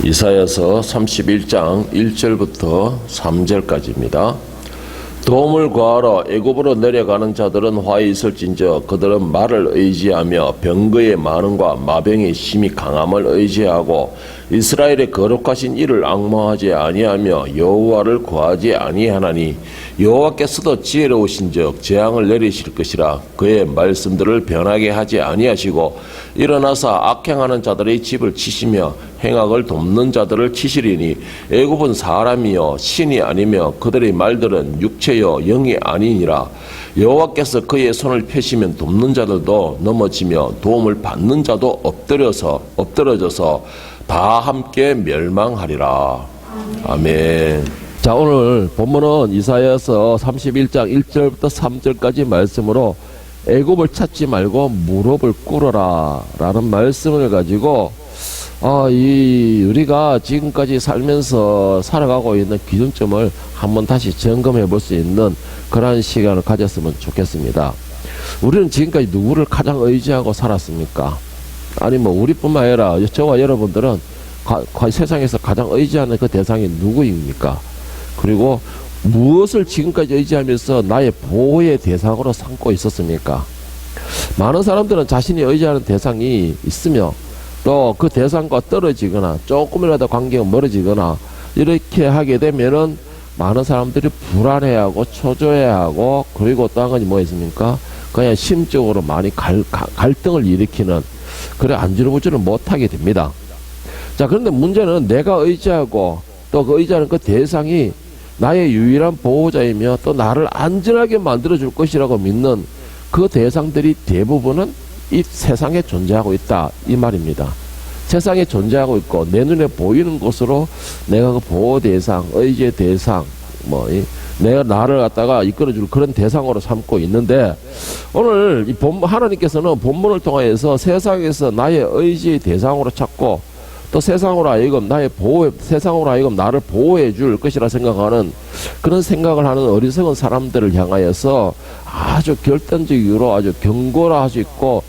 이사야서 31장 1절부터 3절까지입니다. 도움을 구하러 애굽으로 내려가는 자들은 화히 있을진저 그들은 말을 의지하며 병거의 많음과 마병의 심히 강함을 의지하고 이스라엘의 거룩하신 이를 앙망하지 아니하며 여호와를 구하지 아니하나니 여호와께서도 지혜로우신즉 재앙을 내리실 것이라. 그의 말씀들을 변하게 하지 아니하시고 일어나서 악행하는 자들의 집을 치시며 행악을 돕는 자들을 치시리니 애굽은 사람이요 신이 아니며 그들의 말들은 육체요 영이 아니니라. 여호와께서 그의 손을 펴시면 돕는 자들도 넘어지며 도움을 받는 자도 엎드러져서 다 함께 멸망하리라. 아멘. 자, 오늘 본문은 이사야서 31장 1절부터 3절까지 말씀으로 애굽을 찾지 말고 무릎을 꿇어라 라는 말씀을 가지고 우리가 지금까지 살면서 살아가고 있는 기준점을 한번 다시 점검해 볼 수 있는 그러한 시간을 가졌으면 좋겠습니다. 우리는 지금까지 누구를 가장 의지하고 살았습니까? 아니 우리뿐만 아니라 저와 여러분들은 세상에서 가장 의지하는 그 대상이 누구입니까? 그리고 무엇을 지금까지 의지하면서 나의 보호의 대상으로 삼고 있었습니까? 많은 사람들은 자신이 의지하는 대상이 있으며 또 그 대상과 떨어지거나 조금이라도 관계가 멀어지거나 이렇게 하게 되면은 많은 사람들이 불안해하고 초조해하고 그리고 또 한 가지 뭐 있습니까? 그냥 심적으로 많이 갈등을 일으키는 그래 안절부절을 못하게 됩니다. 자, 그런데 문제는 내가 의지하고 또 그 의지하는 그 대상이 나의 유일한 보호자이며 또 나를 안전하게 만들어줄 것이라고 믿는 그 대상들이 대부분은 이 세상에 존재하고 있다 이 말입니다. 세상에 존재하고 있고 내 눈에 보이는 것으로 내가 그 보호 대상, 의지의 대상, 내가 나를 갖다가 이끌어줄 그런 대상으로 삼고 있는데 오늘 하나님께서는 본문을 통하여서 세상에서 나의 의지의 대상으로 찾고 또 세상으로 하여금 세상으로 하여금 나를 보호해 줄 것이라 생각하는 그런 생각을 하는 어리석은 사람들을 향하여서 아주 결단적으로 아주 경고를 할 수 있고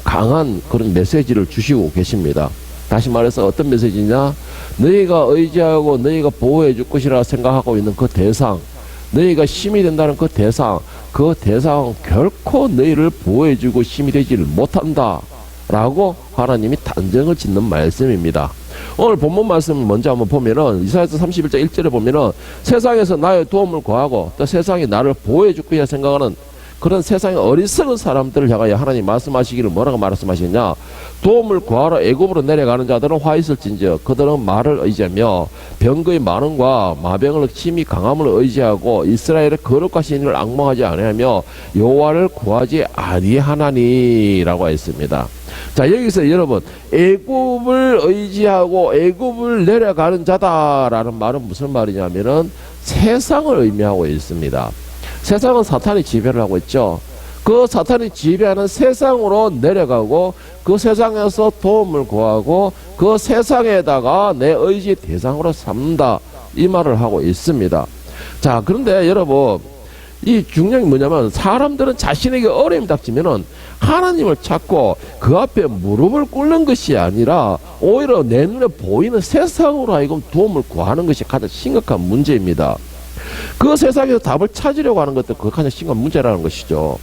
강한 그런 메시지를 주시고 계십니다. 다시 말해서 어떤 메시지냐? 너희가 의지하고 너희가 보호해 줄 것이라 생각하고 있는 그 대상, 너희가 힘이 된다는 그 대상은 결코 너희를 보호해 주고 힘이 되지를 못한다 라고 하나님이 단정을 짓는 말씀입니다. 오늘 본문 말씀 먼저 한번 보면은 이사야서 31장 1절에 보면은 세상에서 나의 도움을 구하고 또 세상이 나를 보호해 줄 거야 생각하는 그런 세상의 어리석은 사람들을 향하여 하나님 말씀하시기를 뭐라고 말씀하시냐? 도움을 구하러 애굽으로 내려가는 자들은 화 있을진저 그들은 말을 의지하며 병거의 많음과 마병을 심히 강함을 의지하고 이스라엘의 거룩하신 이를 앙망하지 아니하며 여호와를 구하지 아니하나니라고 했습니다. 자, 여기서 여러분 애굽을 의지하고 애굽을 내려가는 자다라는 말은 무슨 말이냐면은 세상을 의미하고 있습니다. 세상은 사탄이 지배를 하고 있죠. 그 사탄이 지배하는 세상으로 내려가고 그 세상에서 도움을 구하고 그 세상에다가 내 의지의 대상으로 삼는다 이 말을 하고 있습니다. 자, 그런데 여러분 이 중요한 게 뭐냐면 사람들은 자신에게 어려움이 닥치면은 하나님을 찾고 그 앞에 무릎을 꿇는 것이 아니라 오히려 내 눈에 보이는 세상으로 하여금 도움을 구하는 것이 가장 심각한 문제입니다. 그 세상에서 답을 찾으려고 하는 것도 그게 가장 심각한 문제라는 것이죠.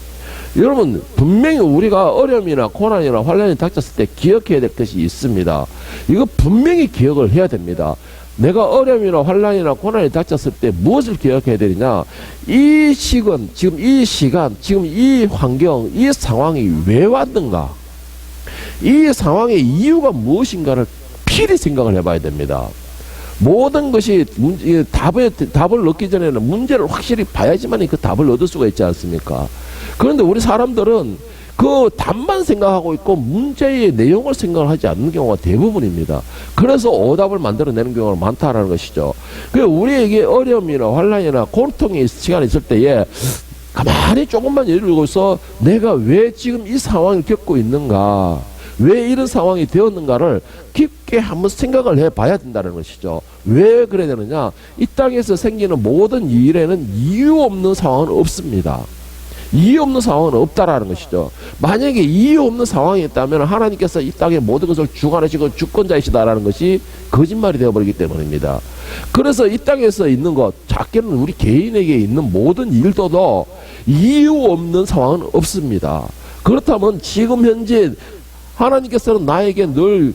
여러분 분명히 우리가 어려움이나 고난이나 환난이 닥쳤을 때 기억해야 될 것이 있습니다. 이거 분명히 기억을 해야 됩니다. 내가 어려움이나 환난이나 고난이 닥쳤을 때 무엇을 기억해야 되느냐? 이 지금 이 시간, 지금 이 환경, 이 상황이 왜 왔는가? 이 상황의 이유가 무엇인가를 필히 생각을 해봐야 됩니다. 모든 것이 답을 얻기 전에는 문제를 확실히 봐야지만 그 답을 얻을 수가 있지 않습니까? 그런데 우리 사람들은 그 답만 생각하고 있고 문제의 내용을 생각하지 않는 경우가 대부분입니다. 그래서 오답을 만들어내는 경우가 많다라는 것이죠. 우리에게 어려움이나 환난이나 고통의 시간이 있을 때에 가만히 조금만 예를 들고서 내가 왜 지금 이 상황을 겪고 있는가, 왜 이런 상황이 되었는가를 깊게 한번 생각을 해봐야 된다는 것이죠. 왜 그래야 되느냐? 이 땅에서 생기는 모든 일에는 이유 없는 상황은 없습니다. 이유 없는 상황은 없다라는 것이죠. 만약에 이유 없는 상황이 있다면 하나님께서 이 땅의 모든 것을 주관하시고 주권자이시다라는 것이 거짓말이 되어버리기 때문입니다. 그래서 이 땅에서 있는 것, 작게는 우리 개인에게 있는 모든 일도도 이유 없는 상황은 없습니다. 그렇다면 지금 현재 하나님께서는 나에게 늘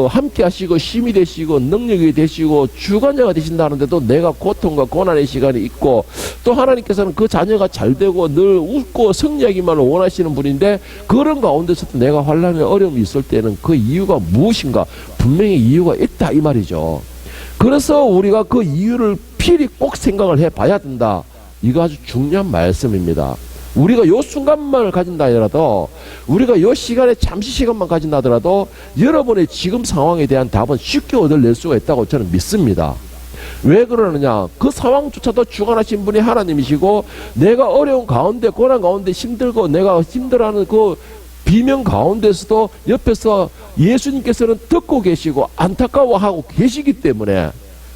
함께 하시고 힘이 되시고 능력이 되시고 주관자가 되신다는데도 내가 고통과 고난의 시간이 있고, 또 하나님께서는 그 자녀가 잘 되고 늘 웃고 승리하기만 원하시는 분인데, 그런 가운데서도 내가 환난의 어려움이 있을 때는 그 이유가 무엇인가? 분명히 이유가 있다 이 말이죠. 그래서 우리가 그 이유를 필히 꼭 생각을 해봐야 된다. 이거 아주 중요한 말씀입니다. 우리가 요 순간만을 가진다 하더라도, 우리가 요 시간에 잠시 시간만 가진다 하더라도 여러분의 지금 상황에 대한 답은 쉽게 얻어낼 수가 있다고 저는 믿습니다. 왜 그러느냐? 그 상황조차도 주관하신 분이 하나님이시고, 내가 어려운 가운데 고난 가운데 힘들고 내가 힘들어하는 그 비명 가운데서도 옆에서 예수님께서는 듣고 계시고 안타까워하고 계시기 때문에,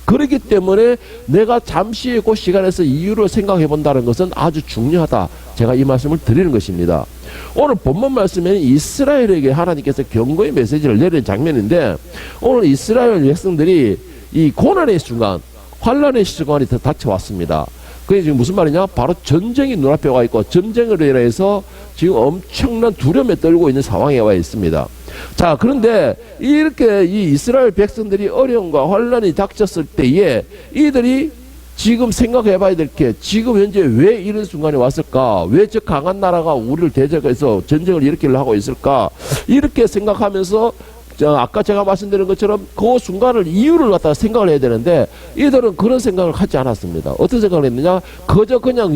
그렇기 때문에 내가 잠시 그 시간에서 이유를 생각해 본다는 것은 아주 중요하다. 제가 이 말씀을 드리는 것입니다. 오늘 본문 말씀에는 이스라엘에게 하나님께서 경고의 메시지를 내리는 장면인데, 오늘 이스라엘 백성들이 이 고난의 순간, 환난의 순간이 닥쳐왔습니다. 그게 지금 무슨 말이냐? 바로 전쟁이 눈앞에 와 있고, 전쟁으로 인해서 지금 엄청난 두려움에 떨고 있는 상황에 와 있습니다. 자, 그런데 이렇게 이 이스라엘 백성들이 어려움과 환난이 닥쳤을 때에 이들이 지금 생각해 봐야 될 게, 지금 현재 왜 이런 순간이 왔을까? 왜 저 강한 나라가 우리를 대적해서 전쟁을 일으키려 하고 있을까? 이렇게 생각하면서 아까 제가 말씀드린 것처럼 그 순간을 이유를 갖다가 생각을 해야 되는데, 이들은 그런 생각을 하지 않았습니다. 어떤 생각을 했느냐? 그저 그냥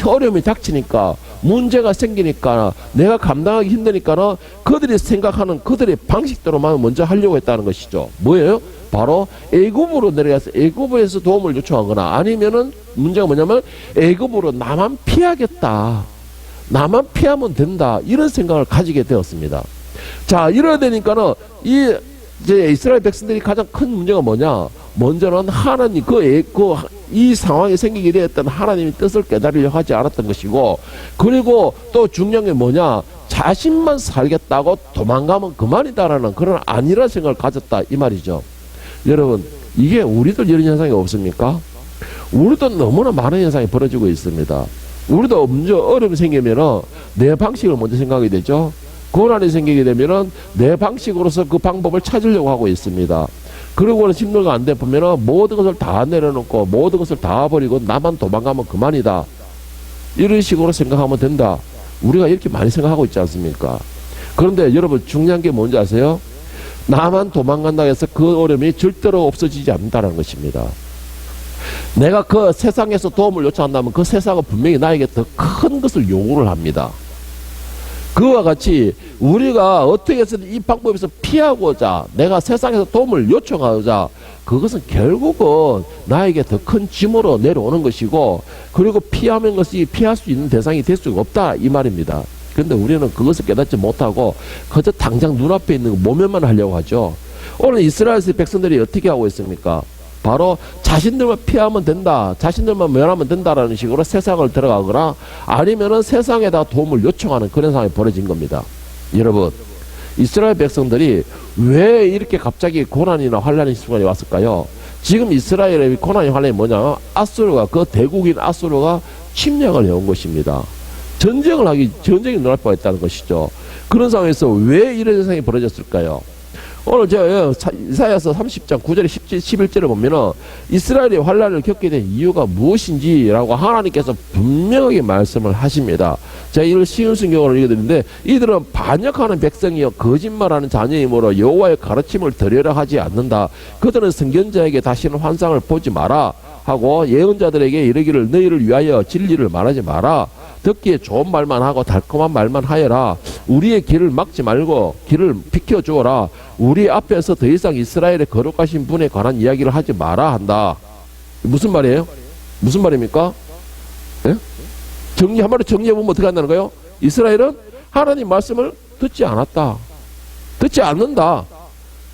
어려움이 닥치니까, 문제가 생기니까, 내가 감당하기 힘드니까는 그들이 생각하는 그들의 방식대로만 먼저 하려고 했다는 것이죠. 뭐예요? 바로 애굽으로 내려가서 애굽에서 도움을 요청하거나, 아니면은 문제가 뭐냐면 애굽으로 나만 피하겠다, 나만 피하면 된다, 이런 생각을 가지게 되었습니다. 자, 이러야 되니까는 이제 이스라엘 백성들이 가장 큰 문제가 뭐냐? 먼저는 하나님, 이 상황이 생기게 되었던 하나님의 뜻을 깨달으려고 하지 않았던 것이고, 그리고 또 중요한 게 뭐냐? 자신만 살겠다고 도망가면 그만이다라는 그런 아니란 생각을 가졌다 이 말이죠. 여러분, 이게 우리도 이런 현상이 없습니까? 우리도 너무나 많은 현상이 벌어지고 있습니다. 우리도 먼저 어려움이 생기면은 내 방식을 먼저 생각하게 되죠. 고난이 생기게 되면은 내 방식으로서 그 방법을 찾으려고 하고 있습니다. 그러고는 힘들고 안 돼 보면은 모든 것을 다 내려놓고 모든 것을 다 버리고 나만 도망가면 그만이다, 이런 식으로 생각하면 된다. 우리가 이렇게 많이 생각하고 있지 않습니까? 그런데 여러분, 중요한 게 뭔지 아세요? 나만 도망간다고 해서 그 어려움이 절대로 없어지지 않는다는 것입니다. 내가 그 세상에서 도움을 요청한다면 그 세상은 분명히 나에게 더 큰 것을 요구를 합니다. 그와 같이 우리가 어떻게 해서든 이 방법에서 피하고자, 내가 세상에서 도움을 요청하자, 그것은 결국은 나에게 더 큰 짐으로 내려오는 것이고, 그리고 피하는 것이 피할 수 있는 대상이 될 수가 없다 이 말입니다. 그런데 우리는 그것을 깨닫지 못하고 그저 당장 눈앞에 있는 모면만 하려고 하죠. 오늘 이스라엘 백성들이 어떻게 하고 있습니까? 바로 자신들만 피하면 된다, 자신들만 면하면 된다라는 식으로 세상을 들어가거나, 아니면은 세상에다 도움을 요청하는 그런 상황이 벌어진 겁니다. 여러분, 이스라엘 백성들이 왜 이렇게 갑자기 고난이나 환난의 순간이 왔을까요? 지금 이스라엘의 고난이 환난이 뭐냐? 아수르가, 그 대국인 아수르가 침략을 해온 것입니다. 전쟁이 눈앞에 와 있다는 것이죠. 그런 상황에서 왜 이런 현상이 벌어졌을까요? 오늘 제가 이사야서 30장 9절에 11절을 보면은 이스라엘이 환난을 겪게 된 이유가 무엇인지라고 하나님께서 분명하게 말씀을 하십니다. 제가 이걸 쉬운 성경으로 읽어드리는데, 이들은 반역하는 백성이요 거짓말하는 자녀이므로 여호와의 가르침을 들으려 하지 않는다. 그들은 선견자에게 다시는 환상을 보지 마라 하고, 예언자들에게 이르기를 너희를 위하여 진리를 말하지 마라. 듣기에 좋은 말만 하고 달콤한 말만 하여라. 우리의 길을 막지 말고 길을 비켜주어라. 우리 앞에서 더 이상 이스라엘의 거룩하신 분에 관한 이야기를 하지 마라 한다. 무슨 말이에요? 무슨 말입니까? 예? 한마디로 정리해보면 어떻게 한다는 거예요? 이스라엘은 하나님 말씀을 듣지 않았다, 듣지 않는다.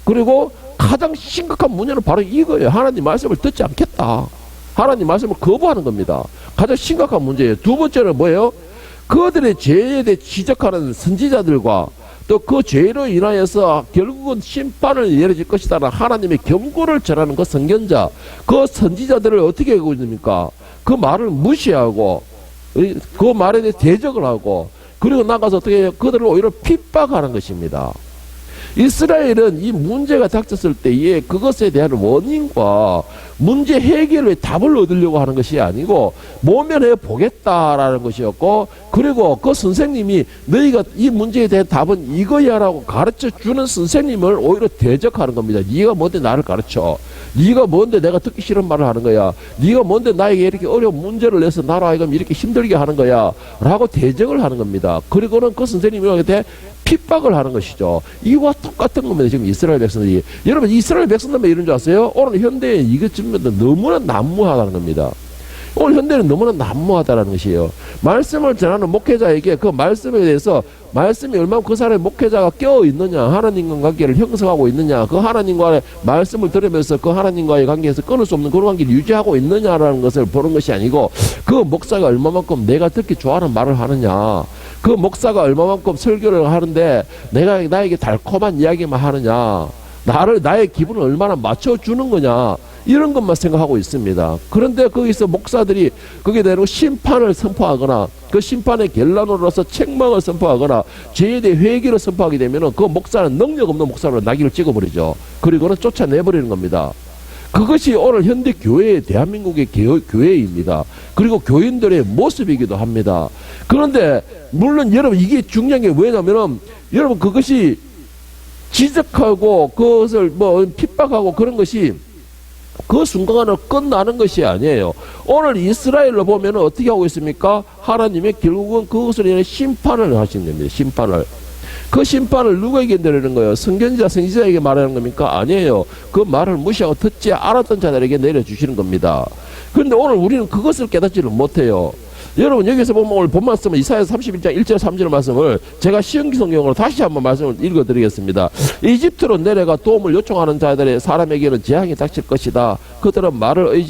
그리고 가장 심각한 문제는 바로 이거예요. 하나님 말씀을 듣지 않겠다, 하나님 말씀을 거부하는 겁니다. 가장 심각한 문제예요. 두 번째는 뭐예요? 그들의 죄에 대해 지적하는 선지자들과 또 그 죄로 인하여서 결국은 심판을 내려질 것이다라는 하나님의 경고를 전하는 그 선견자, 그 선지자들을 어떻게 하고 있습니까? 그 말을 무시하고 그 말에 대해 대적을 하고, 그리고 나가서 어떻게 해요? 그들을 오히려 핍박하는 것입니다. 이스라엘은 이 문제가 닥쳤을 때에 그것에 대한 원인과 문제 해결의 답을 얻으려고 하는 것이 아니고 모면해 보겠다라는 것이었고, 그리고 그 선생님이 너희가 이 문제에 대한 답은 이거야라고 가르쳐 주는 선생님을 오히려 대적하는 겁니다. 네가 뭔데 나를 가르쳐? 네가 뭔데 내가 듣기 싫은 말을 하는 거야? 네가 뭔데 나에게 이렇게 어려운 문제를 내서 나로 하여금 이렇게 힘들게 하는 거야? 라고 대적을 하는 겁니다. 그리고는 그 선생님한테 핍박을 하는 것이죠. 이와 똑같은 겁니다. 지금 이스라엘 백성들이. 여러분, 이스라엘 백성들만 이런 줄 아세요? 오늘 현대에 이것 좀 너무나 난무하다는 겁니다. 오늘 현대는 너무나 난무하다는 것이에요. 말씀을 전하는 목회자에게 그 말씀에 대해서, 말씀이 얼마나 그 사람의 목회자가 껴있느냐, 하나님과 관계를 형성하고 있느냐, 그 하나님과의 말씀을 들으면서 그 하나님과의 관계에서 끊을 수 없는 그런 관계를 유지하고 있느냐라는 것을 보는 것이 아니고, 그 목사가 얼마만큼 내가 듣기 좋아하는 말을 하느냐, 그 목사가 얼마만큼 설교를 하는데 내가 나에게 달콤한 이야기만 하느냐, 나의 기분을 얼마나 맞춰주는 거냐, 이런 것만 생각하고 있습니다. 그런데 거기서 목사들이 거기에 대한 심판을 선포하거나 그 심판의 결론으로서 책망을 선포하거나 죄에 대해 회개를 선포하게 되면 그 목사는 능력 없는 목사로 낙인을 찍어버리죠. 그리고는 쫓아내버리는 겁니다. 그것이 오늘 현대 교회, 대한민국의 교회입니다. 그리고 교인들의 모습이기도 합니다. 그런데 물론 여러분, 이게 중요한 게 뭐냐면은, 여러분, 그것이 지적하고 그것을 핍박하고 그런 것이 그 순간으로 끝나는 것이 아니에요. 오늘 이스라엘로 보면 어떻게 하고 있습니까? 하나님의 결국은 그것을 인해 심판을 하시는 겁니다. 심판을. 그 심판을 누구에게 내리는 거예요? 선견자, 선지자에게 말하는 겁니까? 아니에요. 그 말을 무시하고 듣지 않았던 자들에게 내려주시는 겁니다. 그런데 오늘 우리는 그것을 깨닫지를 못해요. 여러분, 여기서 보면 오늘 본 말씀은 이사야 31장 1절 3절 말씀을 제가 시험기 성경으로 다시 한번 말씀을 읽어드리겠습니다. 이집트로 내려가 도움을 요청하는 자들의 사람에게는 재앙이 닥칠 것이다. 그들은 말을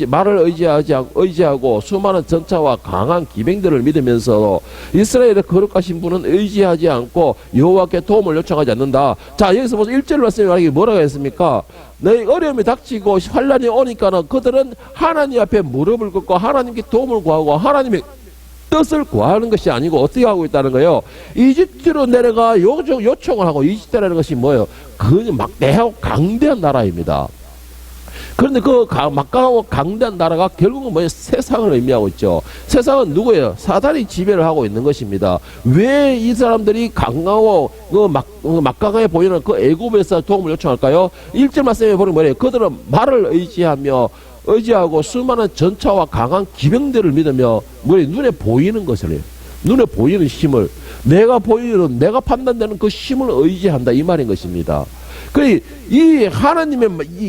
의지하고 수많은 전차와 강한 기병들을 믿으면서 이스라엘의 거룩하신 분은 의지하지 않고 여호와께 도움을 요청하지 않는다. 자, 여기서 보세요. 1절 말씀이 말하기 뭐라고 했습니까? 너희 어려움이 닥치고 환란이 오니까는 그들은 하나님 앞에 무릎을 꿇고 하나님께 도움을 구하고 하나님의 뜻을 구하는 것이 아니고 어떻게 하고 있다는 거예요? 이집트로 내려가 요청을 하고, 이집트라는 것이 뭐예요? 그 막대하고 강대한 나라입니다. 그런데 그 막강하고 강대한 나라가 결국은 뭐예요? 세상을 의미하고 있죠. 세상은 누구예요? 사단이 지배를 하고 있는 것입니다. 왜 이 사람들이 강하고 막강하게 보이는 그 애굽에서 도움을 요청할까요? 1절 말씀에 보면 뭐예요? 그들은 말을 의지하고 수많은 전차와 강한 기병들을 믿으며 눈에 보이는 것을 해요. 눈에 보이는 힘을, 내가 판단되는 그 힘을 의지한다, 이 말인 것입니다.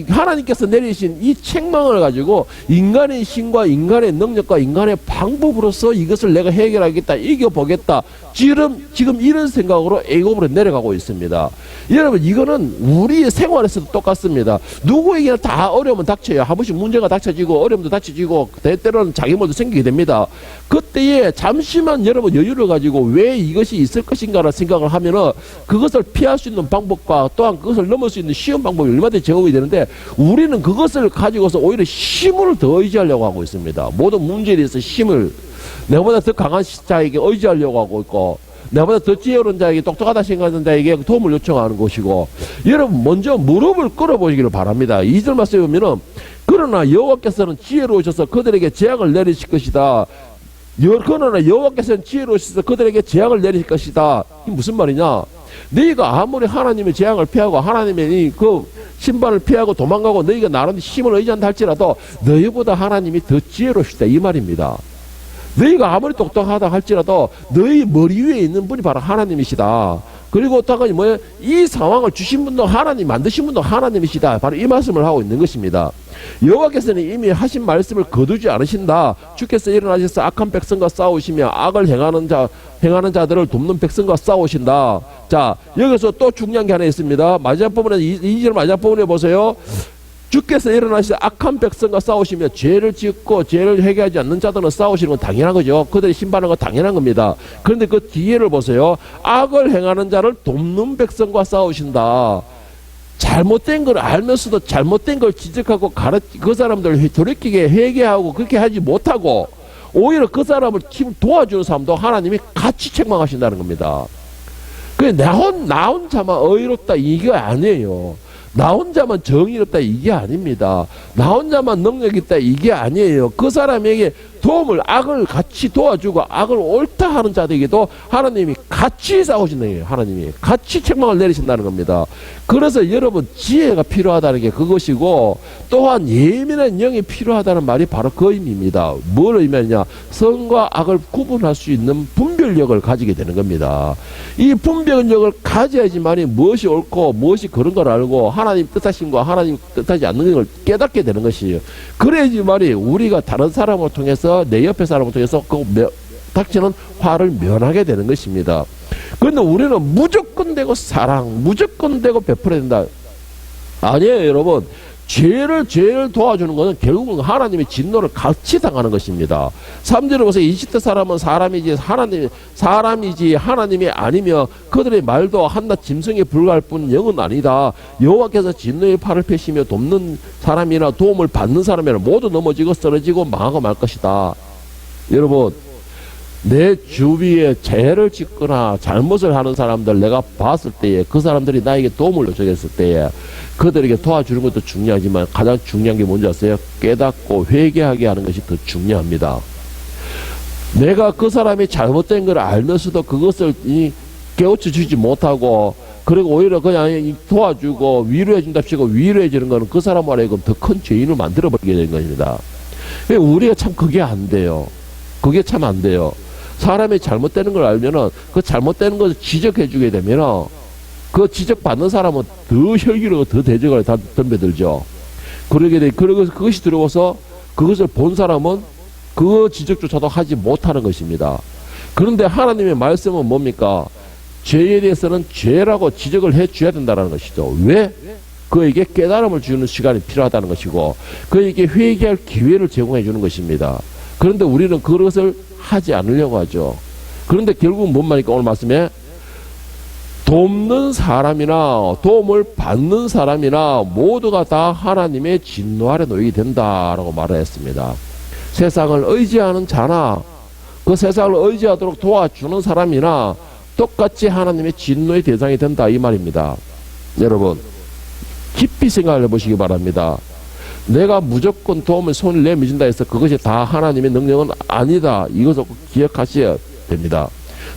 하나님께서 내리신 이 책망을 가지고 인간의 힘과 인간의 능력과 인간의 방법으로서 이것을 내가 해결하겠다, 이겨보겠다, 지금 이런 생각으로 애굽으로 내려가고 있습니다. 여러분, 이거는 우리의 생활에서도 똑같습니다. 누구에게나 다 어려움은 닥쳐요. 한 번씩 문제가 닥쳐지고 어려움도 닥쳐지고 때때로는 장애물도 생기게 됩니다. 그때에 잠시만 여러분 여유를 가지고 왜 이것이 있을 것인가를 생각을 하면은 그것을 피할 수 있는 방법과 또한 그것을 넘을 수 있는 쉬운 방법이 얼마든지 제공이 되는데, 우리는 그것을 가지고서 오히려 힘을 더 의지하려고 하고 있습니다. 모든 문제에 대해서 힘을, 내보다 더 강한 자에게 의지하려고 하고 있고, 내보다 더 지혜로운 자에게, 똑똑하다 생각하는 자에게 도움을 요청하는 것이고, 여러분 먼저 무릎을 꿇어보시기를 바랍니다. 2절 말씀에 보면은, 그러나 여호와께서는 지혜로우셔서 그들에게 재앙을 내리실 것이다. 그러나 여호와께서는 지혜로우셔서 그들에게 재앙을 내리실 것이다. 이게 무슨 말이냐? 너희가 아무리 하나님의 재앙을 피하고 하나님의 그 심판을 피하고 도망가고 너희가 나름 힘을 의지한다 할지라도 너희보다 하나님이 더 지혜로우시다, 이 말입니다. 너희가 아무리 똑똑하다 할지라도 너희 머리 위에 있는 분이 바로 하나님이시다. 그리고 또 한가지 뭐예요? 이 상황을 주신 분도 하나님, 만드신 분도 하나님이시다. 바로 이 말씀을 하고 있는 것입니다. 여호와께서는 이미 하신 말씀을 거두지 않으신다. 주께서 일어나셔서 악한 백성과 싸우시며 악을 행하는 자들을 돕는 백성과 싸우신다. 자, 여기서 또 중요한 게 하나 있습니다. 마지막 부분에 2절 마지막 부분에 보세요. 주께서 일어나시되 악한 백성과 싸우시며 죄를 짓고 죄를 회개하지 않는 자들은 싸우시는 건 당연한 거죠. 그들이 심판하는 건 당연한 겁니다. 그런데 그 뒤에를 보세요. 악을 행하는 자를 돕는 백성과 싸우신다. 잘못된 걸 알면서도 잘못된 걸 지적하고 그 사람들을 돌이키게 회개하고 그렇게 하지 못하고 오히려 그 사람을 도와주는 사람도 하나님이 같이 책망하신다는 겁니다. 나 혼자만 의롭다 이게 아니에요. 나 혼자만 정의롭다 이게 아닙니다. 나 혼자만 능력 있다 이게 아니에요. 그 사람에게 도움을 악을 같이 도와주고 악을 옳다 하는 자들에게도 하나님이 같이 싸우신다는 거예요. 하나님이 같이 책망을 내리신다는 겁니다. 그래서 여러분 지혜가 필요하다는 게 그것이고 또한 예민한 영이 필요하다는 말이 바로 그 의미입니다. 뭘 의미하느냐? 선과 악을 구분할 수 있는 분별력을 가지게 되는 겁니다. 이 분별력을 가져야지만이 무엇이 옳고 무엇이 그런 걸 알고 하나님 뜻하신 거 하나님 뜻하지 않는 걸 깨닫게 되는 것이에요. 그래야지만이 우리가 다른 사람을 통해서 내 옆에 사람을 통해서 그 닥치는 화를 면하게 되는 것입니다. 그런데 우리는 무조건 되고 사랑, 무조건 되고 베풀어야 된다. 아니에요, 여러분. 죄를 도와주는 것은 결국은 하나님의 진노를 같이 당하는 것입니다. 3절에 보세요. 이집트 사람은 사람이지 하나님이 아니며 그들의 말도 한낱 짐승에 불과할 뿐 영은 아니다. 여호와께서 진노의 팔을 펴시며 돕는 사람이나 도움을 받는 사람이나 모두 넘어지고 쓰러지고 망하고 말 것이다. 여러분, 내 주위에 죄를 짓거나 잘못을 하는 사람들 내가 봤을 때에 그 사람들이 나에게 도움을 요청했을 때에 그들에게 도와주는 것도 중요하지만 가장 중요한 게 뭔지 아세요? 깨닫고 회개하게 하는 것이 더 중요합니다. 내가 그 사람이 잘못된 걸 알면서도 그것을 깨우쳐 주지 못하고 그리고 오히려 그냥 도와주고 위로해 준답시고 위로해 주는 것은 그 사람 말하여금 더 큰 죄인을 만들어버리게 되는 것입니다. 우리가 참 그게 안 돼요. 그게 참 안 돼요. 사람이 잘못되는 걸 알면은 그 잘못되는 것을 지적해 주게 되면은 그 지적받는 사람은 더 혈기로 더 대적을 덤벼들죠. 그리고 그것이 들어와서 그것을 본 사람은 그 지적조차도 하지 못하는 것입니다. 그런데 하나님의 말씀은 뭡니까? 죄에 대해서는 죄라고 지적을 해 줘야 된다는 것이죠. 왜? 그에게 깨달음을 주는 시간이 필요하다는 것이고 그에게 회개할 기회를 제공해 주는 것입니다. 그런데 우리는 그것을 하지 않으려고 하죠. 그런데 결국은 뭔 말입니까? 오늘 말씀에 돕는 사람이나 도움을 받는 사람이나 모두가 다 하나님의 진노 아래 놓이게 된다라고 말을 했습니다. 세상을 의지하는 자나 그 세상을 의지하도록 도와주는 사람이나 똑같이 하나님의 진노의 대상이 된다 이 말입니다. 여러분 깊이 생각을 해보시기 바랍니다. 내가 무조건 도움을 손을 내밀진다 해서 그것이 다 하나님의 능력은 아니다. 이것을 꼭 기억하셔야 됩니다.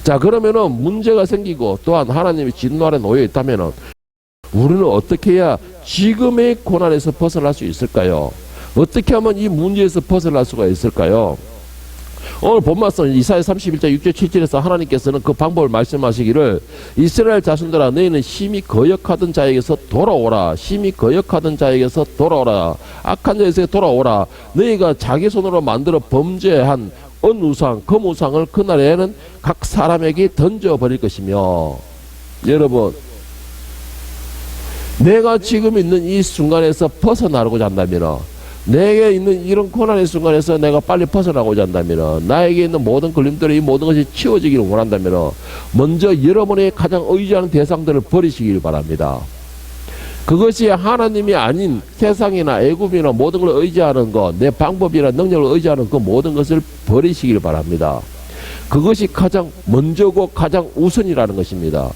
자, 그러면은 문제가 생기고 또한 하나님의 진노 아래 놓여 있다면은 우리는 어떻게 해야 지금의 고난에서 벗어날 수 있을까요? 어떻게 하면 이 문제에서 벗어날 수가 있을까요? 오늘 본 말씀 이사야 31장 6절 7절에서 하나님께서는 그 방법을 말씀하시기를 이스라엘 자손들아 너희는 심히 거역하던 자에게서 돌아오라. 심히 거역하던 자에게서 돌아오라. 악한 자에게서 돌아오라. 너희가 자기 손으로 만들어 범죄한 은우상 금우상을 그날에는 각 사람에게 던져버릴 것이며. 여러분 내가 지금 있는 이 순간에서 벗어나고자 한다면 내게 있는 이런 고난의 순간에서 내가 빨리 벗어나고자 한다면 나에게 있는 모든 걸림돌이 이 모든 것이 치워지기를 원한다면 먼저 여러분의 가장 의지하는 대상들을 버리시길 바랍니다. 그것이 하나님이 아닌 세상이나 애굽이나 모든 걸 의지하는 것, 내 방법이나 능력을 의지하는 그 모든 것을 버리시길 바랍니다. 그것이 가장 먼저고 가장 우선이라는 것입니다.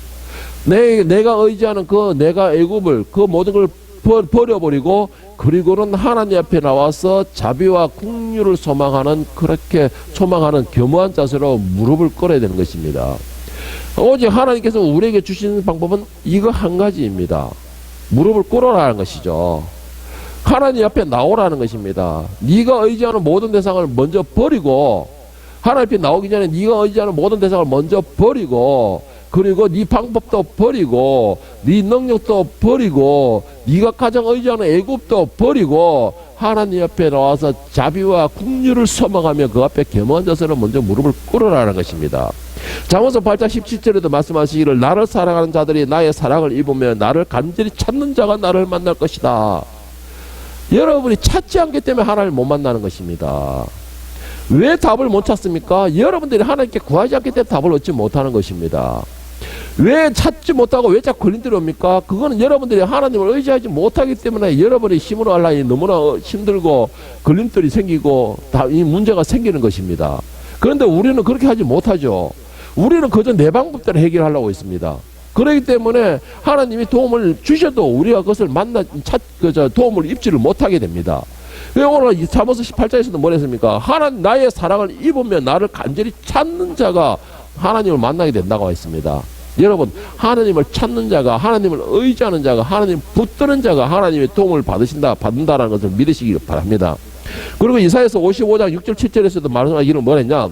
내가 의지하는 내가 애굽을 그 모든 걸 버려버리고 그리고는 하나님 앞에 나와서 자비와 긍휼을 그렇게 소망하는 겸허한 자세로 무릎을 꿇어야 되는 것입니다. 오직 하나님께서 우리에게 주시는 방법은 이거 한 가지입니다. 무릎을 꿇어라는 것이죠. 하나님 앞에 나오라는 것입니다. 네가 의지하는 모든 대상을 먼저 버리고 하나님 앞에 나오기 전에 네가 의지하는 모든 대상을 먼저 버리고 그리고 네 방법도 버리고 네 능력도 버리고 네가 가장 의지하는 애굽도 버리고 하나님 앞에 나와서 자비와 긍휼을 소망하며 그 앞에 겸허한 자세로 먼저 무릎을 꿇으라는 것입니다. 잠언서 8장 17절에도 말씀하시기를 나를 사랑하는 자들이 나의 사랑을 입으며 나를 간절히 찾는 자가 나를 만날 것이다. 여러분이 찾지 않기 때문에 하나님을 못 만나는 것입니다. 왜 답을 못 찾습니까? 여러분들이 하나님께 구하지 않기 때문에 답을 얻지 못하는 것입니다. 왜 찾지 못하고 왜 자꾸 걸림돌이 옵니까? 그거는 여러분들이 하나님을 의지하지 못하기 때문에 여러분의 힘으로 하려니 너무나 힘들고 걸림돌이 생기고 이 문제가 생기는 것입니다. 그런데 우리는 그렇게 하지 못하죠. 우리는 그저 내 방법대로 해결하려고 있습니다. 그렇기 때문에 하나님이 도움을 주셔도 우리가 그것을 도움을 입지를 못하게 됩니다. 오늘 잠언서 18장에서도 뭐라 했습니까? 하나님 나의 사랑을 입으면 나를 간절히 찾는 자가 하나님을 만나게 된다고 했습니다. 여러분, 하나님을 찾는 자가, 하나님을 의지하는 자가, 하나님 붙드는 자가 하나님의 도움을 받는다라는 것을 믿으시기 바랍니다. 그리고 이사야서 55장 6절 7절에서도 말씀하기를 뭐랬냐?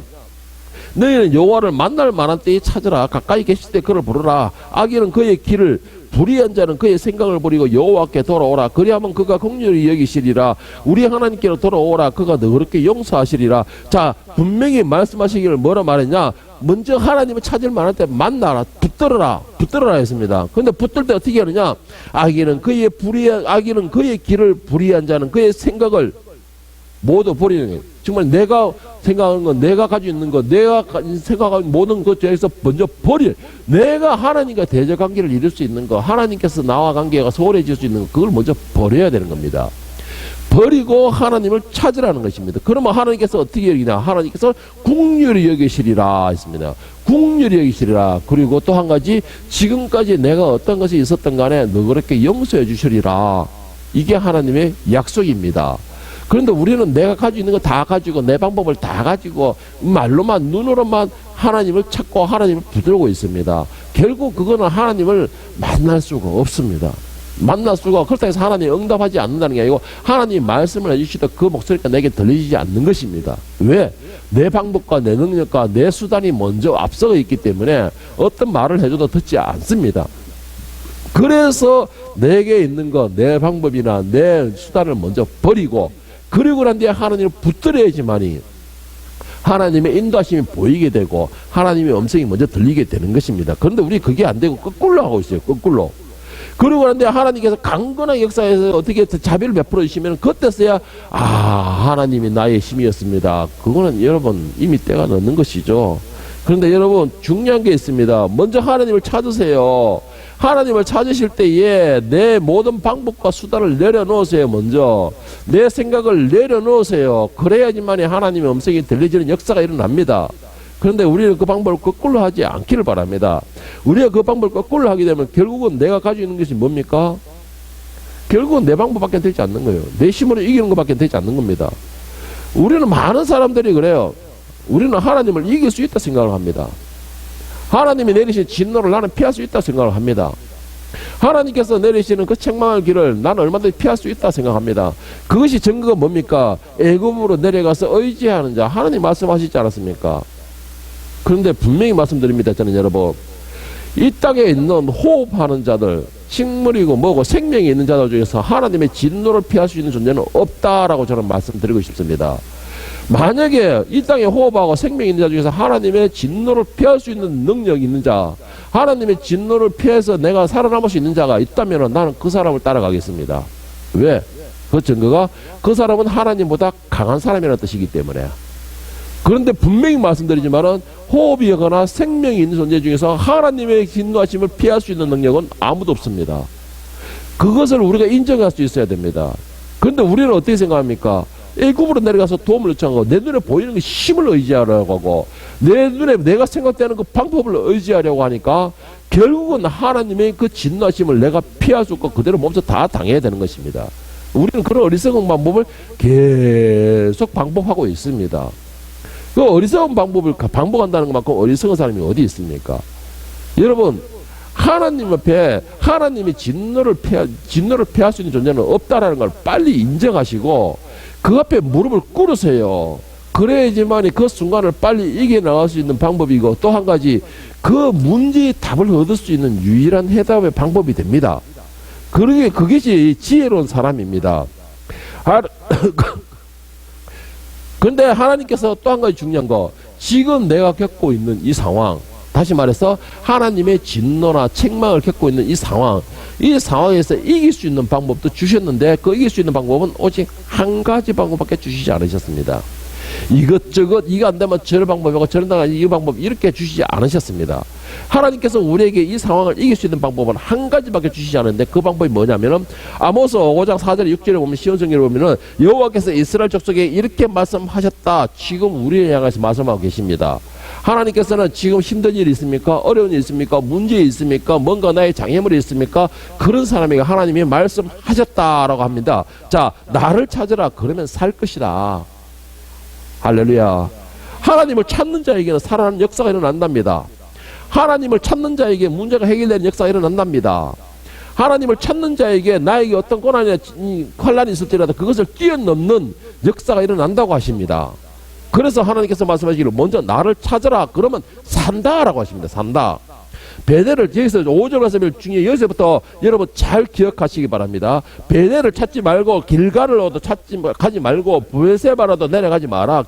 너희는 여호와를 만날 만한 때에 찾으라. 가까이 계실 때 그를 부르라. 악인은 그의 길을, 불의한 자는 그의 생각을 버리고 여호와께 돌아오라. 그리하면 그가 긍휼히 여기시리라. 우리 하나님께로 돌아오라. 그가 너그럽게 용서하시리라. 자, 분명히 말씀하시기를 뭐라 말했냐? 먼저 하나님을 찾을 만할 때 만나라. 붙들어라 했습니다. 근데 붙들 때 어떻게 하느냐? 악인은 그의 길을, 불의한 자는 그의 생각을 모두 버리는 거예요. 정말 내가 생각하는 것, 내가 가지고 있는 것, 내가 생각하는 모든 것 중에서 먼저 내가 하나님과 대적 관계를 이룰 수 있는 것, 하나님께서 나와 관계가 소홀해질 수 있는 것, 그걸 먼저 버려야 되는 겁니다. 버리고 하나님을 찾으라는 것입니다. 그러면 하나님께서 어떻게 여기냐? 하나님께서 긍휼히 여기시리라 했습니다. 긍휼히 여기시리라. 그리고 또 한 가지, 지금까지 내가 어떤 것이 있었던 간에 너그럽게 용서해 주시리라. 이게 하나님의 약속입니다. 그런데 우리는 내가 가지고 있는 거 다 가지고 내 방법을 다 가지고 말로만 눈으로만 하나님을 찾고 하나님을 붙들고 있습니다. 결국 그거는 하나님을 만날 수가 없습니다. 만날 수가, 그렇다고 해서 하나님이 응답하지 않는다는 게 아니고 하나님이 말씀을 해주시다 그 목소리가 내게 들리지 않는 것입니다. 왜? 내 방법과 내 능력과 내 수단이 먼저 앞서가 있기 때문에 어떤 말을 해줘도 듣지 않습니다. 그래서 내게 있는 것, 내 방법이나 내 수단을 먼저 버리고, 그리고 난 뒤에 하나님을 붙들어야지만이 하나님의 인도하심이 보이게 되고 하나님의 음성이 먼저 들리게 되는 것입니다. 그런데 우리 그게 안 되고 거꾸로 하고 있어요. 거꾸로. 그러고 난 뒤에 하나님께서 강건하게 역사에서 어떻게 자비를 베풀어 주시면 그때서야 하나님이 나의 힘이었습니다. 그거는 여러분 이미 때가 늦는 것이죠. 그런데 여러분 중요한 게 있습니다. 먼저 하나님을 찾으세요. 하나님을 찾으실 때에 내 모든 방법과 수단을 내려놓으세요. 먼저 내 생각을 내려놓으세요. 그래야지만이 하나님의 음성이 들려지는 역사가 일어납니다. 그런데 우리는 그 방법을 거꾸로 하지 않기를 바랍니다. 우리가 그 방법을 거꾸로 하게 되면 결국은 내가 가지고 있는 것이 뭡니까? 결국은 내 방법밖에 되지 않는 거예요. 내 힘으로 이기는 것밖에 되지 않는 겁니다. 우리는 많은 사람들이 그래요. 우리는 하나님을 이길 수 있다 생각을 합니다. 하나님이 내리신 진노를 나는 피할 수 있다 생각을 합니다. 하나님께서 내리시는 그 책망의 길을 나는 얼마든지 피할 수 있다 생각합니다. 그것이 증거가 뭡니까? 애굽으로 내려가서 의지하는 자, 하나님 말씀하시지 않았습니까? 그런데 분명히 말씀드립니다. 저는 여러분, 이 땅에 있는 호흡하는 자들, 식물이고 뭐고 생명이 있는 자들 중에서 하나님의 진노를 피할 수 있는 존재는 없다라고 저는 말씀드리고 싶습니다. 만약에 이 땅에 호흡하고 생명이 있는 자 중에서 하나님의 진노를 피할 수 있는 능력이 있는 자, 하나님의 진노를 피해서 내가 살아남을 수 있는 자가 있다면 나는 그 사람을 따라가겠습니다. 왜? 그 증거가 그 사람은 하나님보다 강한 사람이라는 뜻이기 때문에. 그런데 분명히 말씀드리지만은 호흡이거나 생명이 있는 존재 중에서 하나님의 진노하심을 피할 수 있는 능력은 아무도 없습니다. 그것을 우리가 인정할 수 있어야 됩니다. 그런데 우리는 어떻게 생각합니까? 애굽으로 내려가서 도움을 요청하고 내 눈에 보이는 그 힘을 의지하려고 하고 내 눈에 내가 생각되는 그 방법을 의지하려고 하니까 결국은 하나님의 그 진노하심을 내가 피할 수 없고 그대로 몸소 다 당해야 되는 것입니다. 우리는 그런 어리석은 방법을 계속 반복하고 있습니다. 그 어리석은 방법을 반복한다는 것만큼 어리석은 사람이 어디 있습니까? 여러분, 하나님 앞에 하나님의 진노를 피할 수 있는 존재는 없다라는 걸 빨리 인정하시고 그 앞에 무릎을 꿇으세요. 그래야지만 그 순간을 빨리 이겨나갈 수 있는 방법이고 또 한 가지 그 문제의 답을 얻을 수 있는 유일한 해답의 방법이 됩니다. 그것이 지혜로운 사람입니다. 그런데 하나님께서 또 한 가지 중요한 거, 지금 내가 겪고 있는 이 상황, 다시 말해서 하나님의 진노나 책망을 겪고 있는 이 상황, 이 상황에서 이길 수 있는 방법도 주셨는데 그 이길 수 있는 방법은 오직 한 가지 방법밖에 주시지 않으셨습니다. 이것저것 이거 안 되면 저런 방법이고 저런 방법 이 방법 이렇게 주시지 않으셨습니다. 하나님께서 우리에게 이 상황을 이길 수 있는 방법은 한 가지밖에 주시지 않는데 그 방법이 뭐냐면은 아모스 5장 4절 6절에 보면 시온성경에 보면은 여호와께서 이스라엘 족속에 이렇게 말씀하셨다. 지금 우리를 향해서 말씀하고 계십니다. 하나님께서는 지금 힘든 일이 있습니까? 어려운 일이 있습니까? 문제 있습니까? 뭔가 나의 장애물이 있습니까? 그런 사람에게 하나님이 말씀하셨다라고 합니다. 자, 나를 찾으라. 그러면 살 것이다. 할렐루야. 하나님을 찾는 자에게는 살아나는 역사가 일어난답니다. 하나님을 찾는 자에게 문제가 해결되는 역사가 일어난답니다. 하나님을 찾는 자에게 나에게 어떤 고난이나 환란이 있을지라도 그것을 뛰어넘는 역사가 일어난다고 하십니다. 그래서 하나님께서 말씀하시기를 먼저 나를 찾아라. 그러면 산다라고 하십니다. 산다. 베델을 여기서 5절 말씀 중에 여기서부터 여러분 잘 기억하시기 바랍니다. 베델을 찾지 말고 길갈로도 가지 말고 브에세바라도 내려가지 마라.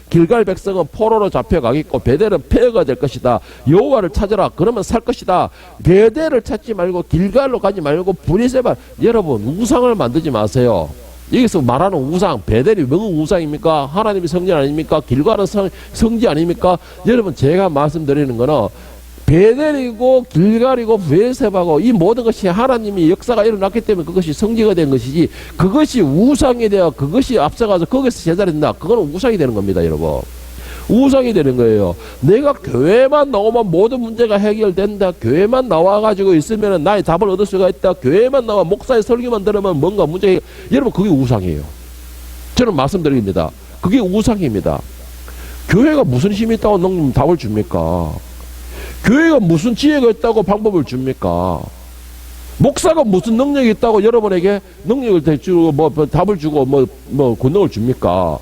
길갈 백성은 포로로 잡혀가겠고 베델은 폐허가 될 것이다. 여호와를 찾아라. 그러면 살 것이다. 베델을 찾지 말고 길갈로 가지 말고 브에세바. 여러분 우상을 만들지 마세요. 여기서 말하는 우상, 베델이 뭐 우상입니까? 하나님이 성지 아닙니까? 길갈은 성지 아닙니까? 여러분 제가 말씀드리는 거는 베델이고 길갈이고 브에세바고 이 모든 것이 하나님이 역사가 일어났기 때문에 그것이 성지가 된 것이지 그것이 우상이 되어 그것이 앞서가서 거기서 제자리 된다. 그거는 우상이 되는 겁니다, 여러분. 우상이 되는 거예요. 내가 교회만 나오면 모든 문제가 해결된다. 교회만 나와가지고 있으면 나의 답을 얻을 수가 있다. 교회만 나와 목사의 설교만 들으면 뭔가 문제 해결. 여러분 그게 우상이에요. 저는 말씀드립니다. 그게 우상입니다. 교회가 무슨 힘이 있다고 너님 답을 줍니까? 교회가 무슨 지혜가 있다고 방법을 줍니까? 목사가 무슨 능력이 있다고 여러분에게 능력을 주고 뭐 답을 주고 뭐 권능을 줍니까?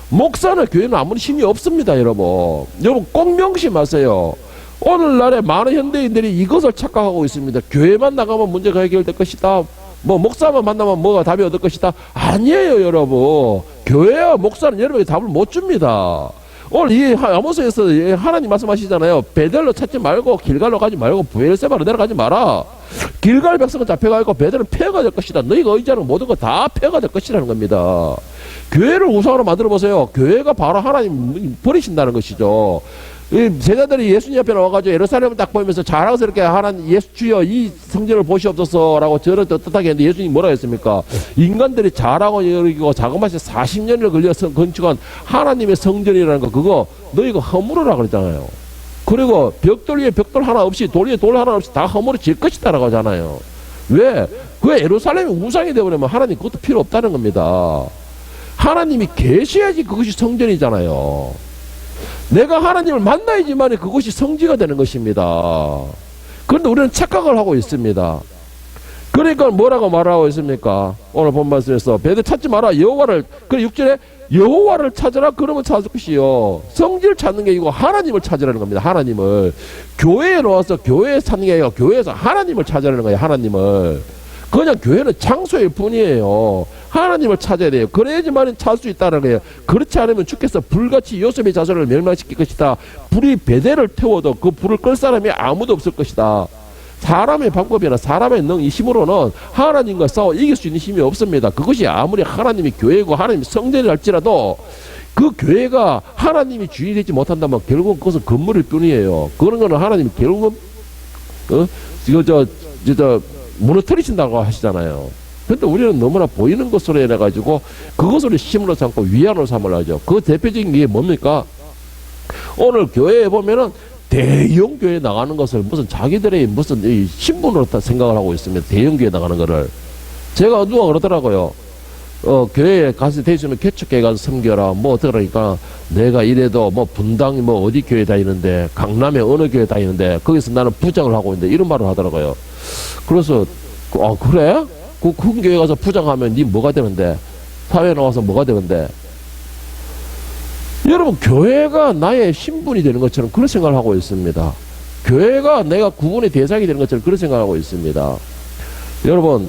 목사는 교회는 아무리 힘이 없습니다, 여러분. 여러분 꼭 명심하세요. 오늘날에 많은 현대인들이 이것을 착각하고 있습니다. 교회만 나가면 문제가 해결될 것이다. 뭐 목사만 만나면 뭐가 답이 얻을 것이다. 아니에요, 여러분. 교회와 목사는 여러분에게 답을 못 줍니다. 오늘 이 아모스에서 하나님 말씀하시잖아요. 베델로 찾지 말고 길갈로 가지 말고 브엘세바로 내려가지 마라. 길갈 백성은 잡혀가 있고 베델은 폐허가 될 것이다. 너희가 의지하는 모든 거 다 폐허가 될 것이라는 겁니다. 교회를 우상으로 만들어 보세요. 교회가 바로 하나님 버리신다는 것이죠. 이 제자들이 예수님 앞에 나와가지고 예루살렘을 딱 보면서 자랑스럽게 하나님 예수 주여 이 성전을 보시옵소서라고 저를 뜻하게 했는데 예수님이 뭐라 했습니까? 인간들이 잘하고 여기고 자그마치 40년을 걸려서 건축한 하나님의 성전이라는 거 그거 너희가 허물으라 그랬잖아요. 그리고 벽돌 위에 벽돌 하나 없이 돌 위에 돌 하나 없이 다 허물어질 것이다 라고 하잖아요. 왜? 그 예루살렘이 우상이 되어버리면 하나님 그것도 필요 없다는 겁니다. 하나님이 계셔야지 그것이 성전이잖아요. 내가 하나님을 만나야지만 그것이 성지가 되는 것입니다. 그런데 우리는 착각을 하고 있습니다. 그러니까 뭐라고 말하고 있습니까? 오늘 본 말씀에서 베델 찾지 마라. 여호와를 그 6절에 여호와를 찾아라. 그러면 찾을 것이요. 성지를 찾는 게 아니고 하나님을 찾으라는 겁니다. 하나님을 교회에 나와서 교회에 찾는 게 아니라 교회에서 하나님을 찾으라는 거예요. 하나님을. 그냥 교회는 장소일 뿐이에요. 하나님을 찾아야 돼요. 그래야지만 찾을 수 있다는 거예요. 그렇지 않으면 주께서 불같이 요셉의 자손을 멸망시킬 것이다. 불이 베델을 태워도 그 불을 끌 사람이 아무도 없을 것이다. 사람의 방법이나 사람의 이 힘으로는 하나님과 싸워 이길 수 있는 힘이 없습니다. 그것이 아무리 하나님이 교회고 하나님이 성전을 할지라도 그 교회가 하나님이 주인이 되지 못한다면 결국은 그것은 건물일 뿐이에요. 그런 거는 하나님이 결국은 무너뜨리신다고 하시잖아요. 근데 우리는 너무나 보이는 것으로 해가지고 그것을 힘으로 삼고 위안으로 삼으려 하죠. 그 대표적인 게 뭡니까? 오늘 교회에 보면은 대형 교회 나가는 것을 무슨 자기들의 무슨 신분으로 다 생각을 하고 있습니다. 대형 교회 나가는 거를. 제가 누가 그러더라고요. 교회에 가서 돼 있으면 개척교회 가서 섬겨라. 뭐 어떻게 그러니까 내가 이래도 뭐 분당이 뭐 어디 교회 다니는데 강남에 어느 교회 다니는데 거기서 나는 부장을 하고 있는데 이런 말을 하더라고요. 그래서 그래? 그 큰 교회 가서 부장하면 니 뭐가 되는데? 사회에 나와서 뭐가 되는데? 여러분 교회가 나의 신분이 되는 것처럼 그런 생각을 하고 있습니다. 교회가 내가 구분의 대상이 되는 것처럼 그런 생각을 하고 있습니다. 여러분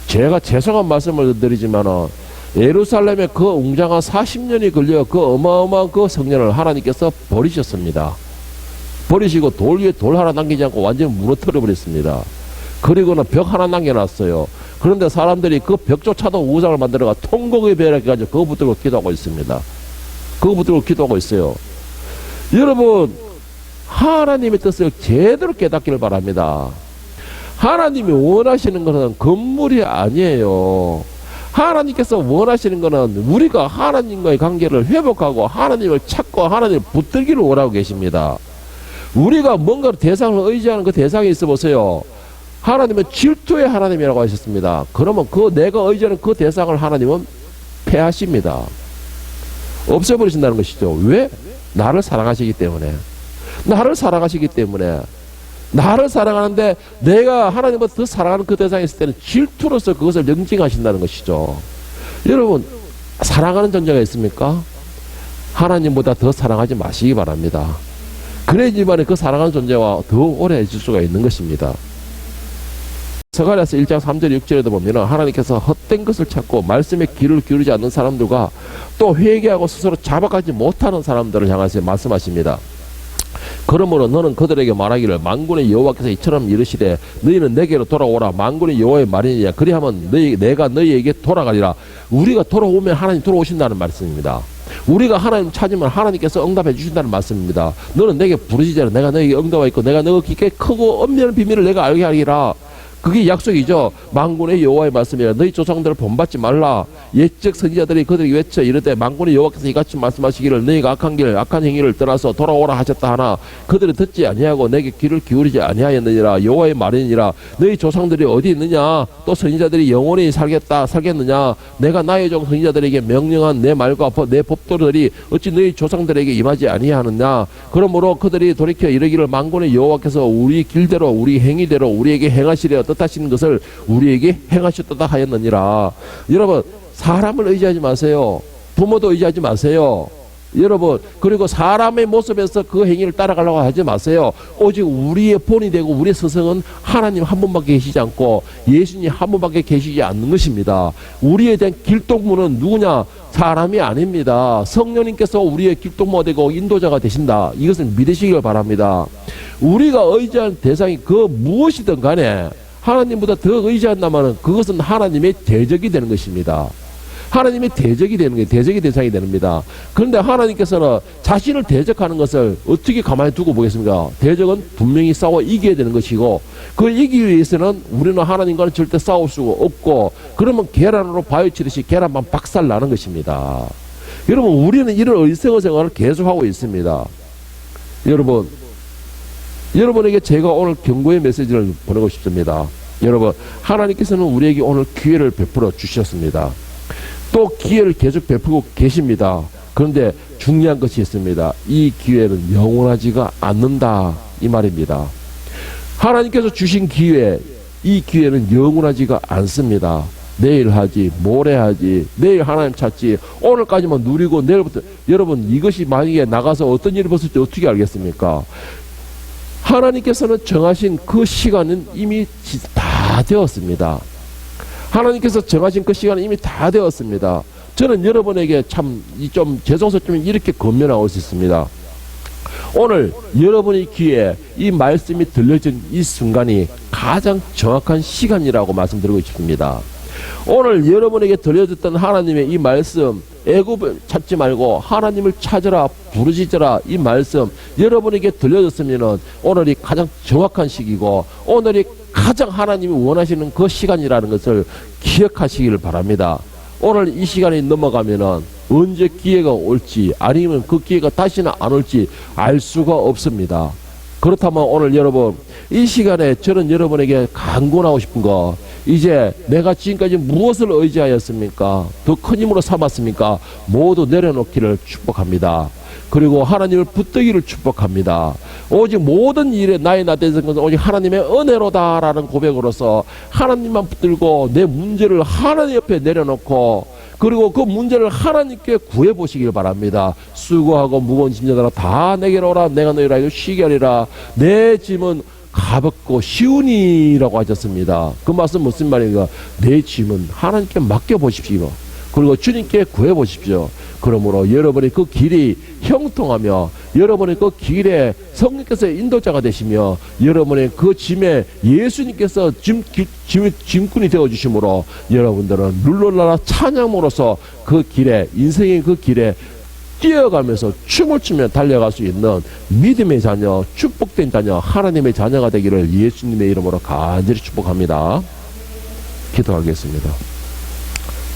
제가 죄송한 말씀을 드리지만 예루살렘에 그 웅장한 40년이 걸려 그 어마어마한 그 성전을 하나님께서 버리셨습니다. 버리시고 돌 위에 돌 하나 남기지 않고 완전히 무너뜨려 버렸습니다. 그리고는 벽 하나 남겨놨어요. 그런데 사람들이 그 벽조차도 우상을 만들어가 통곡의 벽을 가지고 그거 붙들고 기도하고 있습니다. 그거 붙들고 기도하고 있어요. 여러분, 하나님의 뜻을 제대로 깨닫기를 바랍니다. 하나님이 원하시는 것은 건물이 아니에요. 하나님께서 원하시는 것은 우리가 하나님과의 관계를 회복하고 하나님을 찾고 하나님을 붙들기를 원하고 계십니다. 우리가 뭔가 대상을 의지하는 그 대상이 있어 보세요. 하나님은 질투의 하나님이라고 하셨습니다. 그러면 그 내가 의지하는 그 대상을 하나님은 패하십니다. 없애버리신다는 것이죠. 왜? 나를 사랑하시기 때문에. 나를 사랑하시기 때문에. 나를 사랑하는데 내가 하나님보다 더 사랑하는 그 대상이 있을 때는 질투로서 그것을 영징하신다는 것이죠. 여러분, 사랑하는 존재가 있습니까? 하나님보다 더 사랑하지 마시기 바랍니다. 그래야지만 그 사랑하는 존재와 더 오래 해줄 수가 있는 것입니다. 스가랴서 1장 3절 6절에도 보면 하나님께서 헛된 것을 찾고 말씀에 귀를 기울이지 않는 사람들과 또 회개하고 스스로 자박하지 못하는 사람들을 향해서 말씀하십니다. 그러므로 너는 그들에게 말하기를 만군의 여호와께서 이처럼 이르시되 너희는 내게로 돌아오라. 만군의 여호와의 말이니라. 그리하면 내가 너희에게 돌아가리라. 우리가 돌아오면 하나님 돌아오신다는 말씀입니다. 우리가 하나님 찾으면 하나님께서 응답해 주신다는 말씀입니다. 너는 내게 부르짖으라. 내가 너에게 응답하겠고 내가 너 깊게 크고 엄밀한 비밀을 내가 알게 하리라. 그게 약속이죠. 만군의 여호와의 말씀이라. 너희 조상들을 본받지 말라. 옛적 선지자들이 그들에게 외쳐 이르되 만군의 여호와께서 이같이 말씀하시기를 너희가 악한 길 악한 행위를 떠나서 돌아오라 하셨다 하나 그들이 듣지 아니하고 내게 귀를 기울이지 아니하였느니라. 여호와의 말이니라. 너희 조상들이 어디 있느냐? 또 선지자들이 영원히 살겠느냐? 내가 나의 종 선지자들에게 명령한 내 말과 내 법도들이 어찌 너희 조상들에게 임하지 아니하느냐? 그러므로 그들이 돌이켜 이르기를 만군의 여호와께서 우리 길대로 우리 행위대로 우리에게 행하시려 뜻하시는 것을 우리에게 행하셨다 하였느니라. 여러분, 사람을 의지하지 마세요. 부모도 의지하지 마세요. 여러분, 그리고 사람의 모습에서 그 행위를 따라가려고 하지 마세요. 오직 우리의 본이 되고 우리의 스승은 하나님 한 분밖에 계시지 않고 예수님 한 분밖에 계시지 않는 것입니다. 우리에 대한 길동무는 누구냐? 사람이 아닙니다. 성령님께서 우리의 길동무가 되고 인도자가 되신다. 이것을 믿으시길 바랍니다. 우리가 의지한 대상이 그 무엇이든 간에 하나님보다 더 의지한다면 그것은 하나님의 대적이 되는 것입니다. 하나님의 대적이 되는 거예요. 대적의 대상이 됩니다. 그런데 하나님께서는 자신을 대적하는 것을 어떻게 가만히 두고 보겠습니까? 대적은 분명히 싸워 이겨야 되는 것이고 그 이기기 위해서는 우리는 하나님과는 절대 싸울 수가 없고 그러면 계란으로 바위치듯이 계란만 박살 나는 것입니다. 여러분, 우리는 이런 어리석은 생활을 계속하고 있습니다. 여러분에게 제가 오늘 경고의 메시지를 보내고 싶습니다. 여러분, 하나님께서는 우리에게 오늘 기회를 베풀어 주셨습니다. 또 기회를 계속 베풀고 계십니다. 그런데 중요한 것이 있습니다. 이 기회는 영원하지가 않는다, 이 말입니다. 하나님께서 주신 기회, 이 기회는 영원하지가 않습니다. 내일 하지, 모레 하지, 내일 하나님 찾지, 오늘까지만 누리고 내일부터, 여러분, 이것이 만약에 나가서 어떤 일이 벌어질지 어떻게 알겠습니까? 하나님께서는 정하신 그 시간은 이미 다 되었습니다. 하나님께서 정하신 그 시간은 이미 다 되었습니다. 저는 여러분에게 참 좀 죄송스럽지만 이렇게 권면하고 있습니다. 오늘 여러분의 귀에 이 말씀이 들려진 이 순간이 가장 정확한 시간이라고 말씀드리고 싶습니다. 오늘 여러분에게 들려졌던 하나님의 이 말씀, 애굽을 찾지 말고 하나님을 찾으라, 부르짖으라, 이 말씀 여러분에게 들려졌으면 오늘이 가장 정확한 시기고 오늘이 가장 하나님이 원하시는 그 시간이라는 것을 기억하시기를 바랍니다. 오늘 이 시간이 넘어가면은 언제 기회가 올지 아니면 그 기회가 다시는 안 올지 알 수가 없습니다. 그렇다면 오늘 여러분, 이 시간에 저는 여러분에게 간구하고 싶은 거, 이제 내가 지금까지 무엇을 의지하였습니까? 더 큰 힘으로 삼았습니까? 모두 내려놓기를 축복합니다. 그리고 하나님을 붙들기를 축복합니다. 오직 모든 일에 나의 나대는 것은 오직 하나님의 은혜로다라는 고백으로서 하나님만 붙들고 내 문제를 하나님 옆에 내려놓고 그리고 그 문제를 하나님께 구해보시길 바랍니다. 수고하고 무거운 짐자들아 다 내게로 오라. 내가 너희를 쉬게 하리라. 내 짐은 가볍고 쉬우니라고 하셨습니다. 그 말씀 무슨 말인가? 내 짐은 하나님께 맡겨보십시오. 그리고 주님께 구해보십시오. 그러므로 여러분의 그 길이 형통하며 여러분의 그 길에 성령께서 인도자가 되시며 여러분의 그 짐에 예수님께서 짐꾼이 되어주심으로 여러분들은 룰루랄라 찬양으로서 그 길에, 인생의 그 길에 뛰어가면서 춤을 추며 달려갈 수 있는 믿음의 자녀, 축복된 자녀, 하나님의 자녀가 되기를 예수님의 이름으로 간절히 축복합니다. 기도하겠습니다.